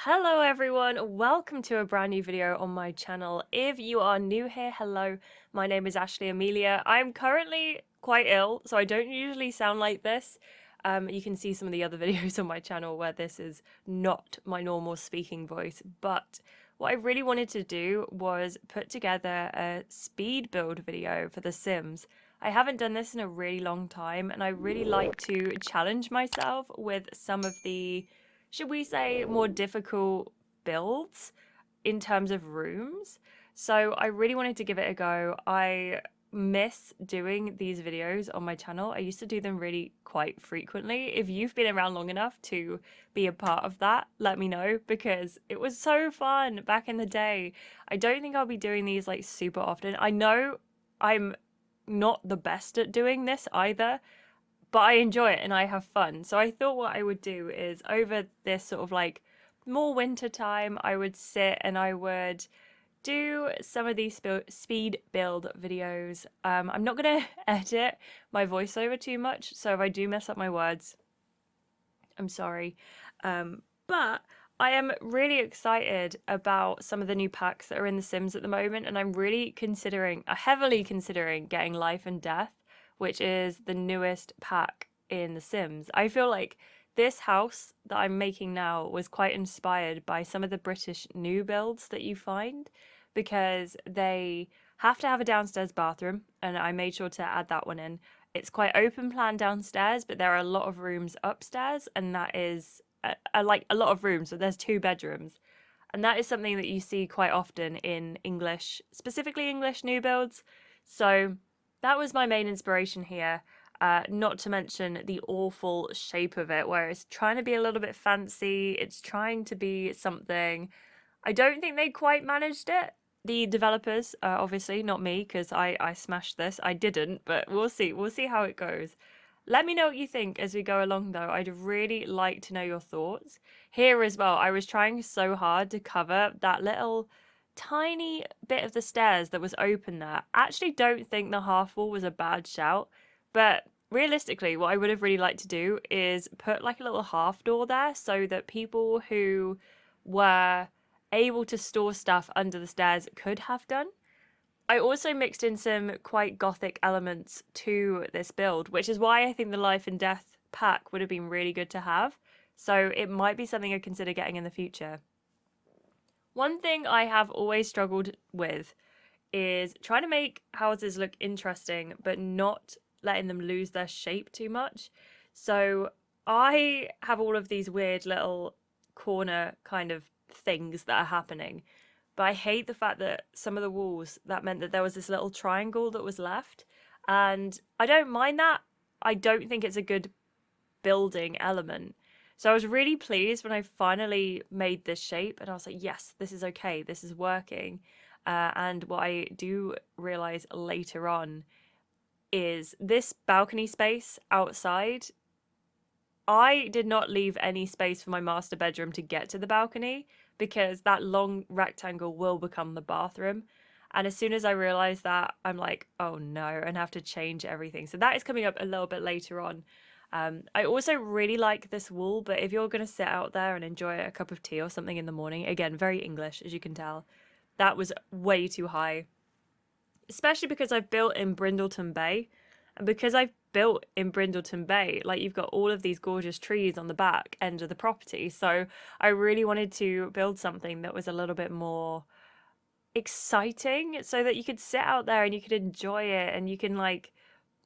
Hello everyone, welcome to a brand new video on my channel. If you are new here, hello, my name is Ashleigh Emilia. I'm currently quite ill, so I don't usually sound like this. You can see some of the other videos on my channel where this is not my normal speaking voice, but what I really wanted to do was put together a speed build video for The Sims. I haven't done this in a really long time, and I really like to challenge myself with some of the, should we say, more difficult builds in terms of rooms. So I really wanted to give it a go. I miss doing these videos on my channel. I used to do them really quite frequently. If you've been around long enough to be a part of that, let me know, because it was so fun back in the day. I don't think I'll be doing these like super often. I know I'm not the best at doing this either, but I enjoy it and I have fun. So I thought what I would do is, over this sort of like more winter time, I would sit and I would do some of these speed build videos. I'm not going to edit my voiceover too much, so if I do mess up my words, I'm sorry. But I am really excited about some of the new packs that are in The Sims at the moment, and I'm really heavily considering getting Life and Death, which is the newest pack in The Sims. I feel like this house that I'm making now was quite inspired by some of the British new builds that you find, because they have to have a downstairs bathroom, and I made sure to add that one in. It's quite open plan downstairs, but there are a lot of rooms upstairs, and that is like a lot of rooms. So there's 2 bedrooms, and that is something that you see quite often in English, specifically English new builds. So that was my main inspiration here. Not to mention the awful shape of it, where it's trying to be a little bit fancy. It's trying to be something. I don't think they quite managed it. The developers, obviously, not me, because I smashed this. I didn't, but we'll see. We'll see how it goes. Let me know what you think as we go along, though. I'd really like to know your thoughts. Here as well, I was trying so hard to cover that little tiny bit of the stairs that was open there. Actually don't think the half wall was a bad shout, but realistically, what I would have really liked to do is put like a little half door there so that people who were able to store stuff under the stairs could have done. I also mixed in some quite gothic elements to this build, which is why I think the Life and Death pack would have been really good to have. So it might be something I consider getting in the future. One thing I have always struggled with is trying to make houses look interesting, but not letting them lose their shape too much. So I have all of these weird little corner kind of things that are happening. But I hate the fact that some of the walls, that meant that there was this little triangle that was left. And I don't mind that. I don't think it's a good building element. So I was really pleased when I finally made this shape, and I was like, yes, this is okay, this is working. And what I do realize later on is this balcony space outside, I did not leave any space for my master bedroom to get to the balcony, because that long rectangle will become the bathroom. And as soon as I realized that, I'm like, oh no, and have to change everything. So that is coming up a little bit later on. I also really like this wall, but if you're going to sit out there and enjoy a cup of tea or something in the morning, again, very English, as you can tell, that was way too high. Especially because I've built in Brindleton Bay. And because I've built in Brindleton Bay, like, you've got all of these gorgeous trees on the back end of the property. So I really wanted to build something that was a little bit more exciting, so that you could sit out there and you could enjoy it, and you can, like,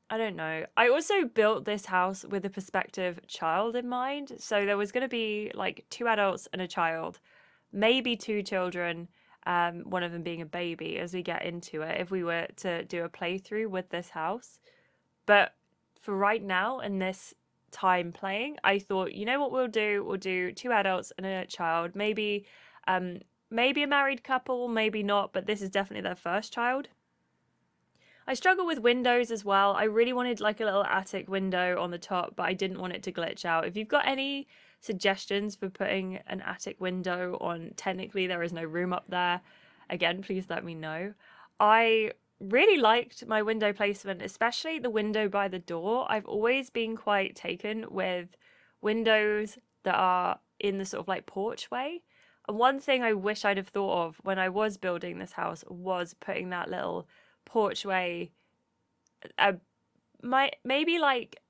I don't know. I also built this house with a prospective child in mind. So there was going to be like 2 adults and a child, maybe 2 children, one of them being a baby as we get into it, if we were to do a playthrough with this house. But for right now, in this time playing, I thought, you know what we'll do? We'll do 2 adults and a child, maybe maybe a married couple, maybe not, but this is definitely their first child. I struggle with windows as well. I really wanted like a little attic window on the top, but I didn't want it to glitch out. If you've got any suggestions for putting an attic window on, technically there is no room up there, again, please let me know. I really liked my window placement, especially the window by the door. I've always been quite taken with windows that are in the sort of like porchway. And one thing I wish I'd have thought of when I was building this house was putting that little porchway, maybe like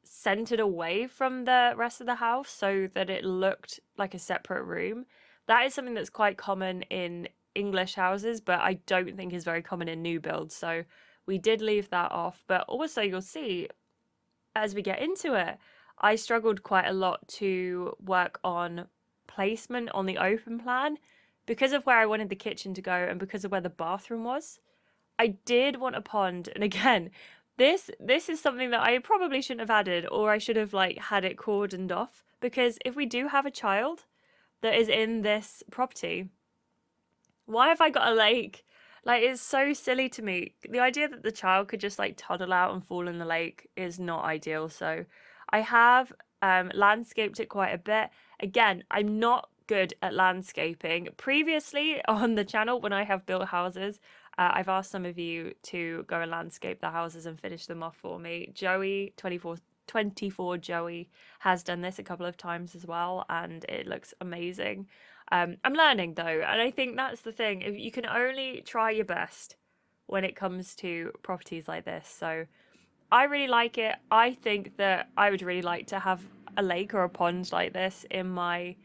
centered away from the rest of the house so that it looked like a separate room. That is something that's quite common in English houses, but I don't think is very common in new builds. So we did leave that off. But also, you'll see as we get into it, I struggled quite a lot to work on placement on the open plan because of where I wanted the kitchen to go and because of where the bathroom was. I did want a pond, and again, this is something that I probably shouldn't have added, or I should have like had it cordoned off, because if we do have a child that is in this property, why have I got a lake? Like, it's so silly to me. The idea that the child could just like toddle out and fall in the lake is not ideal. So I have landscaped it quite a bit. Again, I'm not good at landscaping. Previously on the channel, when I have built houses, I've asked some of you to go and landscape the houses and finish them off for me. Joey, 24 Joey, has done this a couple of times as well, and it looks amazing. I'm learning though, and I think that's the thing. If you can only try your best when it comes to properties like this. So I really like it. I think that I would really like to have a lake or a pond like this in my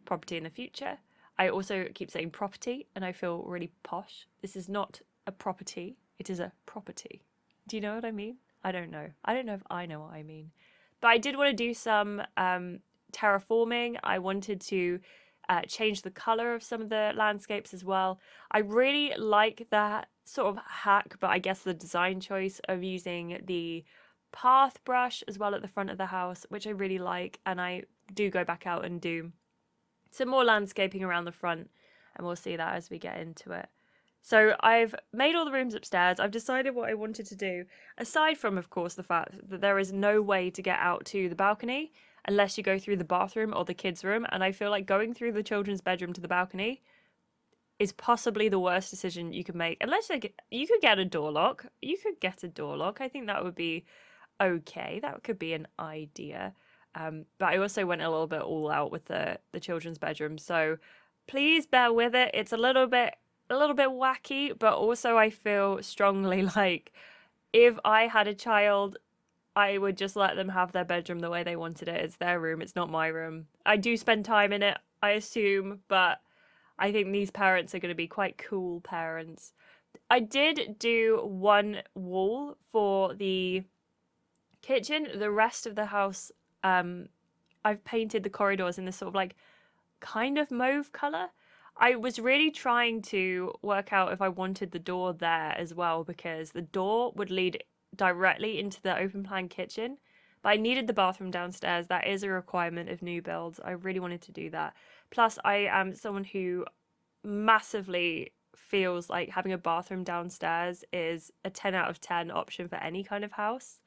property in the future. I also keep saying property, and I feel really posh. This is not a property, it is a property. Do you know what I mean? I don't know. I don't know if I know what I mean. But I did want to do some terraforming. I wanted to change the color of some of the landscapes as well. I really like that sort of hack, but I guess the design choice of using the path brush as well at the front of the house, which I really like. And I do go back out and do some more landscaping around the front, and we'll see that as we get into it. So I've made all the rooms upstairs. I've decided what I wanted to do, aside from, of course, the fact that there is no way to get out to the balcony unless you go through the bathroom or the kids' room. And I feel like going through the children's bedroom to the balcony is possibly the worst decision you could make. Unless you could get a door lock. You could get a door lock. I think that would be okay. That could be an idea. But I also went a little bit all out with the children's bedroom. So please bear with it. It's a little bit wacky, but also I feel strongly like if I had a child, I would just let them have their bedroom the way they wanted it. It's their room, it's not my room. I do spend time in it, I assume, but I think these parents are going to be quite cool parents. I did do one wall for the kitchen. The rest of the house, I've painted the corridors in this sort of like kind of mauve colour. I was really trying to work out if I wanted the door there as well, because the door would lead directly into the open plan kitchen, but I needed the bathroom downstairs. That is a requirement of new builds. I really wanted to do that. Plus, I am someone who massively feels like having a bathroom downstairs is a 10 out of 10 option for any kind of house.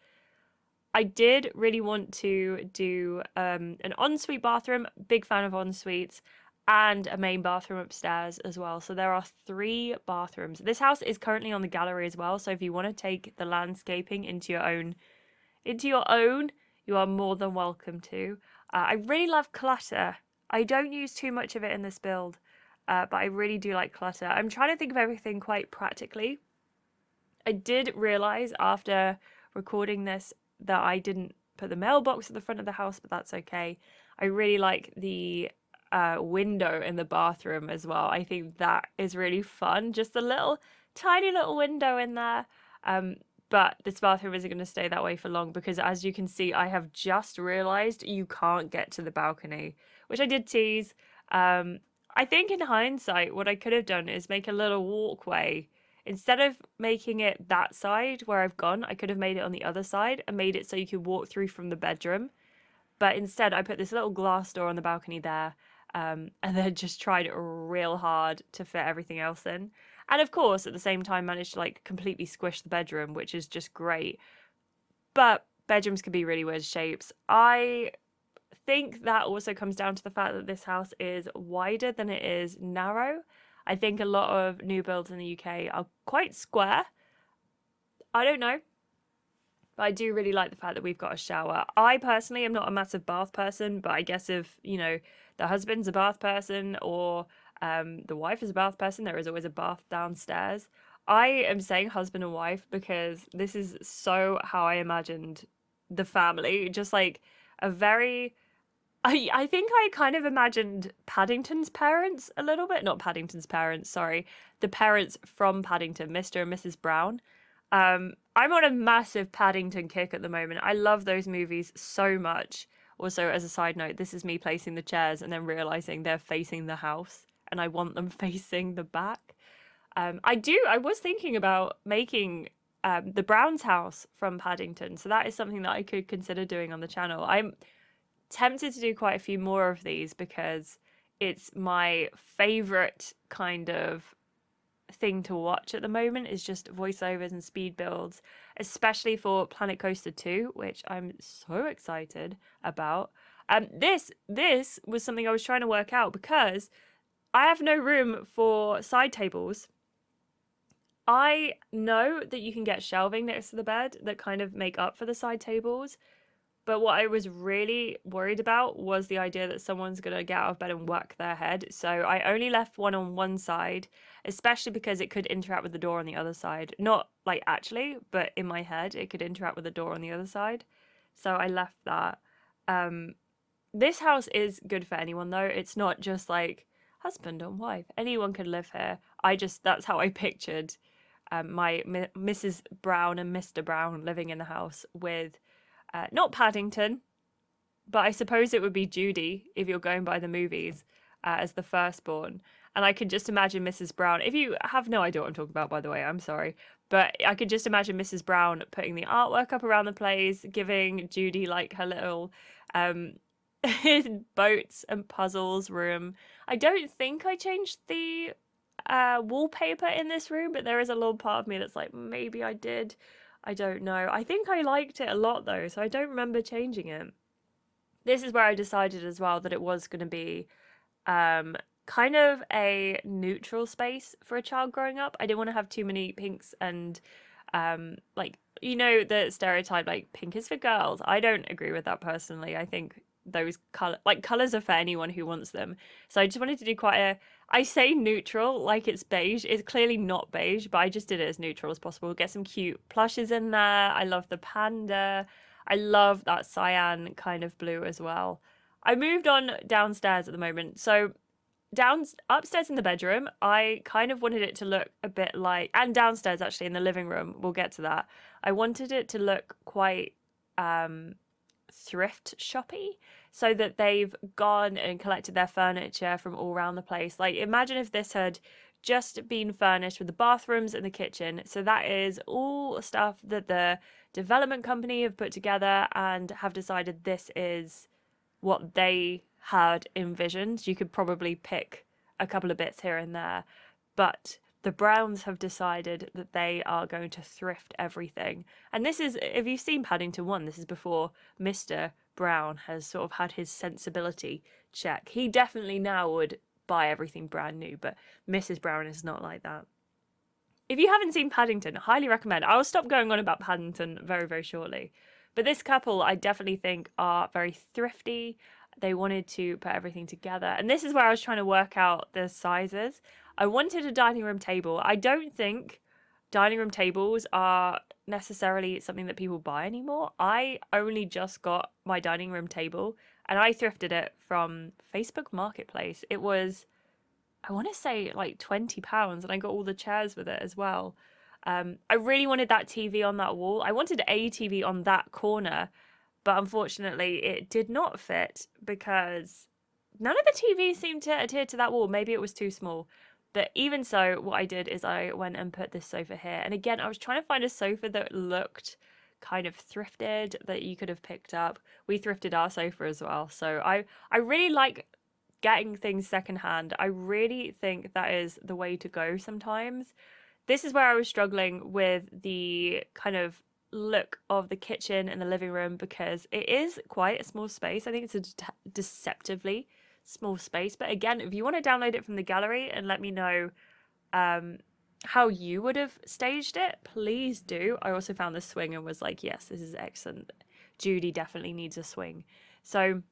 I did really want to do an ensuite bathroom, big fan of ensuites, and a main bathroom upstairs as well. So there are 3 bathrooms. This house is currently on the gallery as well, so if you want to take the landscaping into your own, you are more than welcome to. I really love clutter. I don't use too much of it in this build, but I really do like clutter. I'm trying to think of everything quite practically. I did realize after recording this that I didn't put the mailbox at the front of the house, but that's okay. I really like the window in the bathroom as well. I think that is really fun. Just a tiny little window in there. But this bathroom isn't going to stay that way for long, because as you can see, I have just realized you can't get to the balcony, which I did tease. I think in hindsight, what I could have done is make a little walkway. Instead of making it that side where I've gone, I could have made it on the other side and made it so you could walk through from the bedroom. But instead, I put this little glass door on the balcony there, and then just tried real hard to fit everything else in. And of course, at the same time, managed to like completely squish the bedroom, which is just great. But bedrooms can be really weird shapes. I think that also comes down to the fact that this house is wider than it is narrow. I think a lot of new builds in the UK are quite square. I don't know. But I do really like the fact that we've got a shower. I personally am not a massive bath person, but I guess if, the husband's a bath person or the wife is a bath person, there is always a bath downstairs. I am saying husband and wife because this is so how I imagined the family. Just like a very I think I kind of imagined Paddington's parents a little bit. Not Paddington's parents, sorry. The parents from Paddington, Mr. and Mrs. Brown. I'm on a massive Paddington kick at the moment. I love those movies so much. Also, as a side note, this is me placing the chairs and then realizing they're facing the house and I want them facing the back. I was thinking about making the Brown's house from Paddington. So that is something that I could consider doing on the channel. I'm tempted to do quite a few more of these because it's my favorite kind of thing to watch at the moment is just voiceovers and speed builds, especially for Planet Coaster 2, which I'm so excited about. This was something I was trying to work out because I have no room for side tables. I know that you can get shelving next to the bed that kind of make up for the side tables. But what I was really worried about was the idea that someone's going to get out of bed and whack their head. So I only left one on one side, especially because it could interact with the door on the other side. Not like actually, but in my head, it could interact with the door on the other side. So I left that. This house is good for anyone, though. It's not just like husband and wife. Anyone could live here. That's how I pictured my Mrs. Brown and Mr. Brown living in the house with not Paddington, but I suppose it would be Judy if you're going by the movies as the firstborn. And I could just imagine Mrs. Brown. If you have no idea what I'm talking about, by the way, I'm sorry. But I could just imagine Mrs. Brown putting the artwork up around the place, giving Judy like her little boats and puzzles room. I don't think I changed the wallpaper in this room, but there is a little part of me that's like, maybe I did. I don't know. I think I liked it a lot though, so I don't remember changing it. This is where I decided as well that it was going to be kind of a neutral space for a child growing up. I didn't want to have too many pinks and like, you know, the stereotype like pink is for girls. I don't agree with that personally. I think those colors are for anyone who wants them. So I just wanted to do I say neutral like it's beige. It's clearly not beige, but I just did it as neutral as possible. Get some cute plushes in there. I love the panda. I love that cyan kind of blue as well. I moved on downstairs at the moment. So upstairs in the bedroom, I kind of wanted it to look a bit like, and downstairs actually in the living room, we'll get to that. I wanted it to look quite thrift shoppy, so that they've gone and collected their furniture from all around the place. Like, imagine if this had just been furnished with the bathrooms and the kitchen. So that is all stuff that the development company have put together and have decided this is what they had envisioned. You could probably pick a couple of bits here and there, but the Browns have decided that they are going to thrift everything. And this is, if you've seen Paddington 1, this is before Mr. Brown has sort of had his sensibility check. He definitely now would buy everything brand new, but Mrs. Brown is not like that. If you haven't seen Paddington, highly recommend. I will stop going on about Paddington very, very shortly. But this couple, I definitely think, are very thrifty. They wanted to put everything together. And this is where I was trying to work out the sizes. I wanted a dining room table. I don't think dining room tables are necessarily something that people buy anymore. I only just got my dining room table and I thrifted it from Facebook Marketplace. It was, I want to say like £20, and I got all the chairs with it as well. I really wanted that TV on that wall. I wanted a TV on that corner, but unfortunately it did not fit because none of the TVs seemed to adhere to that wall. Maybe it was too small. But even so, what I did is I went and put this sofa here. And again, I was trying to find a sofa that looked kind of thrifted, that you could have picked up. We thrifted our sofa as well. So I really like getting things secondhand. I really think that is the way to go sometimes. This is where I was struggling with the kind of look of the kitchen and the living room because it is quite a small space. I think it's a deceptively small space, but again, if you want to download it from the gallery and let me know how you would have staged it, please do. I also found the swing and was like, yes, this is excellent. Judy definitely needs a swing. So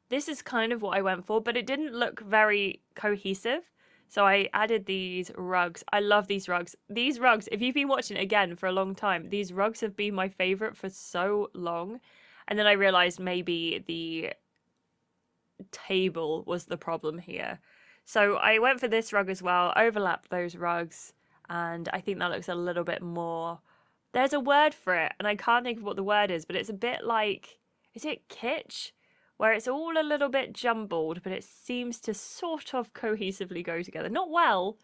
this is kind of what I went for, but it didn't look very cohesive. So I added these rugs. I love these rugs. These rugs, if you've been watching it again for a long time, these rugs have been my favorite for so long. And then I realized maybe the table was the problem here. So I went for this rug as well, overlapped those rugs, and I think that looks a little bit more... There's a word for it, and I can't think of what the word is, but it's a bit like... Is it kitsch? Where it's all a little bit jumbled, but it seems to sort of cohesively go together. Not well,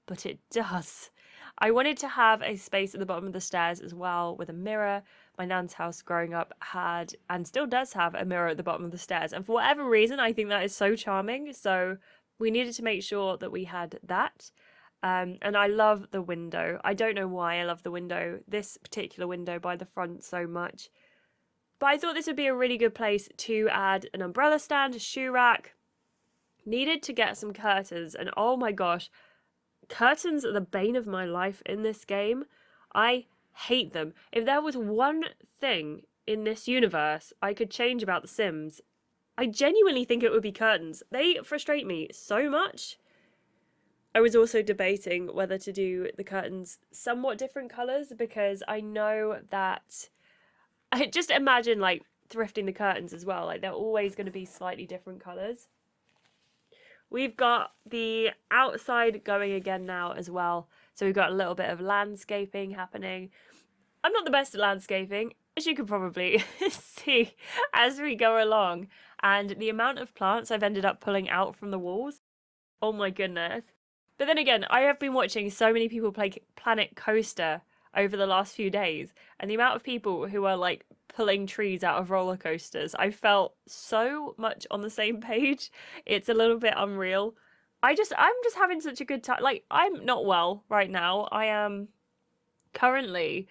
but it does. I wanted to have a space at the bottom of the stairs as well with a mirror. My nan's house growing up had, and still does have, a mirror at the bottom of the stairs. And for whatever reason, I think that is so charming. So we needed to make sure that we had that. And I love the window. I don't know why I love the window, this particular window by the front so much. But I thought this would be a really good place to add an umbrella stand, a shoe rack. Needed to get some curtains, and oh my gosh, curtains are the bane of my life in this game. I hate them. If there was one thing in this universe I could change about The Sims, I genuinely think it would be curtains. They frustrate me so much. I was also debating whether to do the curtains somewhat different colours, because I know that... I just imagine, like, thrifting the curtains as well. Like, they're always going to be slightly different colours. We've got the outside going again now as well. So we've got a little bit of landscaping happening. I'm not the best at landscaping, as you can probably see as we go along. And the amount of plants I've ended up pulling out from the walls, oh my goodness. But then again, I have been watching so many people play Planet Coaster over the last few days, and the amount of people who are like pulling trees out of roller coasters, I felt so much on the same page. It's a little bit unreal. I'm just having such a good time. Like, I'm not well right now. I am currently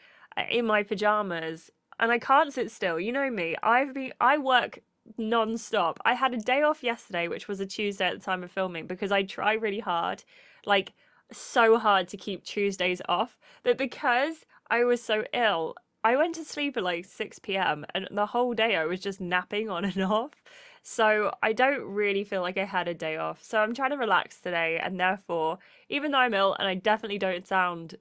in my pajamas and I can't sit still. You know me. I work non-stop. I had a day off yesterday, which was a Tuesday at the time of filming, because I try really hard, like so hard to keep Tuesdays off. But because I was so ill, I went to sleep at like 6 p.m. and the whole day I was just napping on and off. So I don't really feel like I had a day off. So I'm trying to relax today, and therefore, even though I'm ill and I definitely don't sound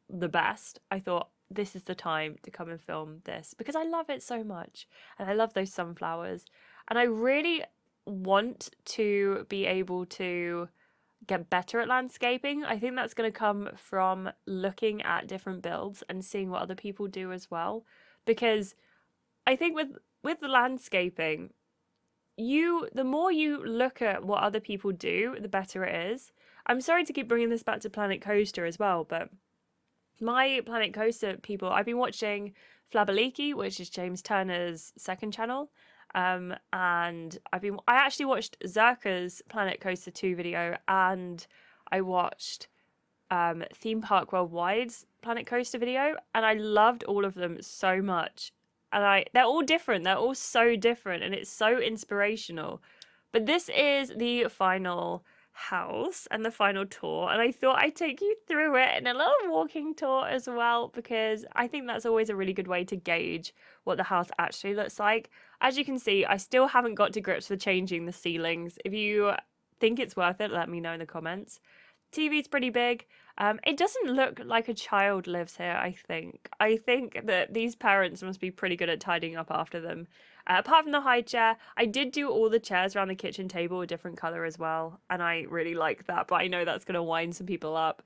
the best, I thought this is the time to come and film this because I love it so much. And I love those sunflowers. And I really want to be able to get better at landscaping. I think that's going to come from looking at different builds and seeing what other people do as well. Because I think with the landscaping, the more you look at what other people do, the better it is. I'm sorry to keep bringing this back to Planet Coaster as well, but my Planet Coaster people, I've been watching Flabaliki, which is James Turner's second channel. And I actually watched Zerka's Planet Coaster 2 video, and I watched Theme Park Worldwide's Planet Coaster video, and I loved all of them so much. And they're all different. They're all so different, and it's so inspirational. But this is the final house and the final tour, and I thought I'd take you through it in a little walking tour as well, because I think that's always a really good way to gauge what the house actually looks like. As you can see, I still haven't got to grips with changing the ceilings. If you think it's worth it, let me know in the comments. TV's pretty big. It doesn't look like a child lives here, I think. I think that these parents must be pretty good at tidying up after them. Apart from the high chair, I did do all the chairs around the kitchen table a different colour as well, and I really like that, but I know that's going to wind some people up.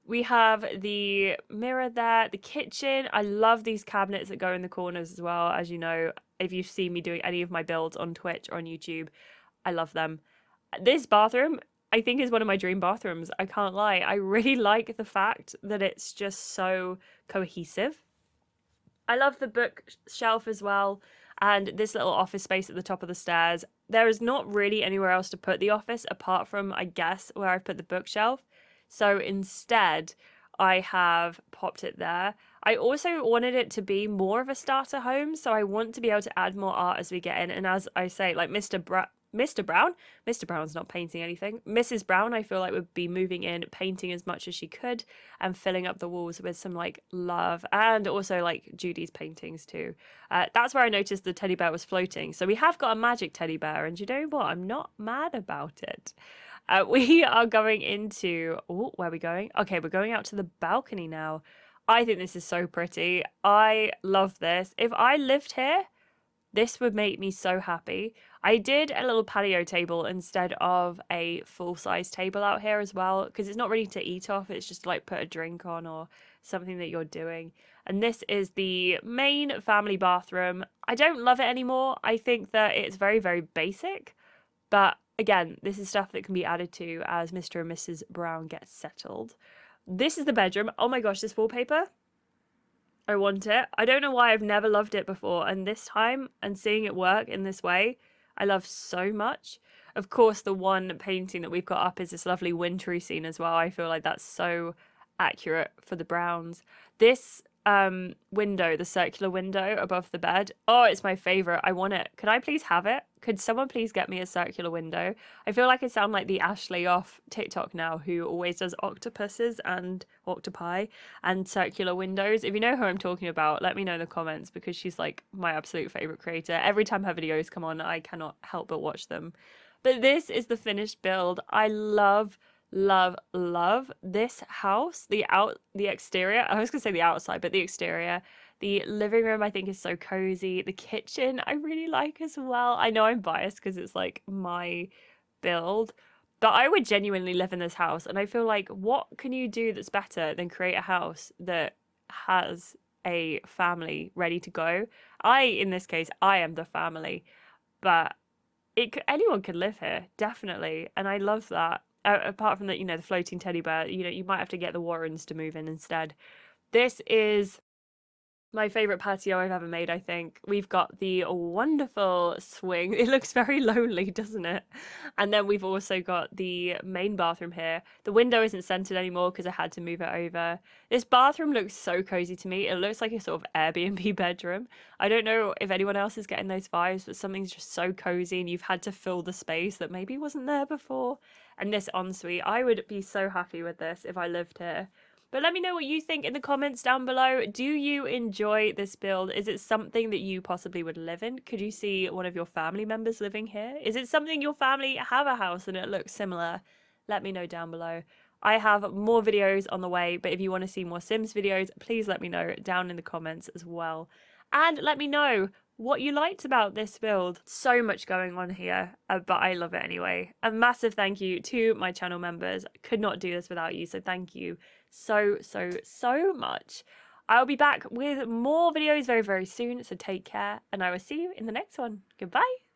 We have the mirror there, the kitchen. I love these cabinets that go in the corners as well. As you know, if you've seen me doing any of my builds on Twitch or on YouTube, I love them. This bathroom, I think, is one of my dream bathrooms. I can't lie. I really like the fact that it's just so cohesive. I love the bookshelf as well, and this little office space at the top of the stairs. There is not really anywhere else to put the office apart from, I guess, where I've put the bookshelf. So instead, I have popped it there. I also wanted it to be more of a starter home, so I want to be able to add more art as we get in. And as I say, like Mr. Mr. Brown. Mr. Brown's not painting anything. Mrs. Brown, I feel like, would be moving in, painting as much as she could, and filling up the walls with some like love, and also like Judy's paintings too. That's where I noticed the teddy bear was floating. So we have got a magic teddy bear, and you know what? I'm not mad about it. We are going into, oh, where are we going? Okay, we're going out to the balcony now. I think this is so pretty. I love this. If I lived here, this would make me so happy. I did a little patio table instead of a full-size table out here as well, because it's not really to eat off. It's just to like put a drink on or something that you're doing. And this is the main family bathroom. I don't love it anymore. I think that it's very, very basic. But again, this is stuff that can be added to as Mr. and Mrs. Brown get settled. This is the bedroom. Oh my gosh, this wallpaper. I want it. I don't know why I've never loved it before. And this time, and seeing it work in this way, I love so much. Of course, the one painting that we've got up is this lovely wintry scene as well. I feel like that's so accurate for the Browns. This window, the circular window above the bed, oh, it's my favorite. I want it. Could I please have it? Could someone please get me a circular window? I feel like I sound like the Ashleigh off TikTok now, who always does octopuses and octopi and circular windows. If you know who I'm talking about, let me know in the comments, because she's like my absolute favorite creator. Every time her videos come on, I cannot help but watch them. But this is the finished build. I love this house. The exterior, I was gonna say the outside, but the exterior. The living room I think is so cozy. The kitchen I really like as well. I know I'm biased because it's like my build, but I would genuinely live in this house. And I feel like, what can you do that's better than create a house that has a family ready to go? In this case, I am the family, but anyone could live here, definitely. And I love that. Apart from that, you know, the floating teddy bear, you know, you might have to get the Warrens to move in instead. This is my favorite patio I've ever made, I think. We've got the wonderful swing. It looks very lonely, doesn't it? And then we've also got the main bathroom here. The window isn't centered anymore because I had to move it over. This bathroom looks so cozy to me. It looks like a sort of Airbnb bedroom. I don't know if anyone else is getting those vibes, but something's just so cozy and you've had to fill the space that maybe wasn't there before. And this ensuite, I would be so happy with this if I lived here. But let me know what you think in the comments down below. Do you enjoy this build? Is it something that you possibly would live in? Could you see one of your family members living here? Is it something your family have a house and it looks similar? Let me know down below. I have more videos on the way, but if you want to see more Sims videos, please let me know down in the comments as well. And let me know what you liked about this build. So much going on here, but I love it anyway. A massive thank you to my channel members. I could not do this without you, so thank you so much. I'll be back with more videos very, very soon, so take care, and I will see you in the next one. Goodbye.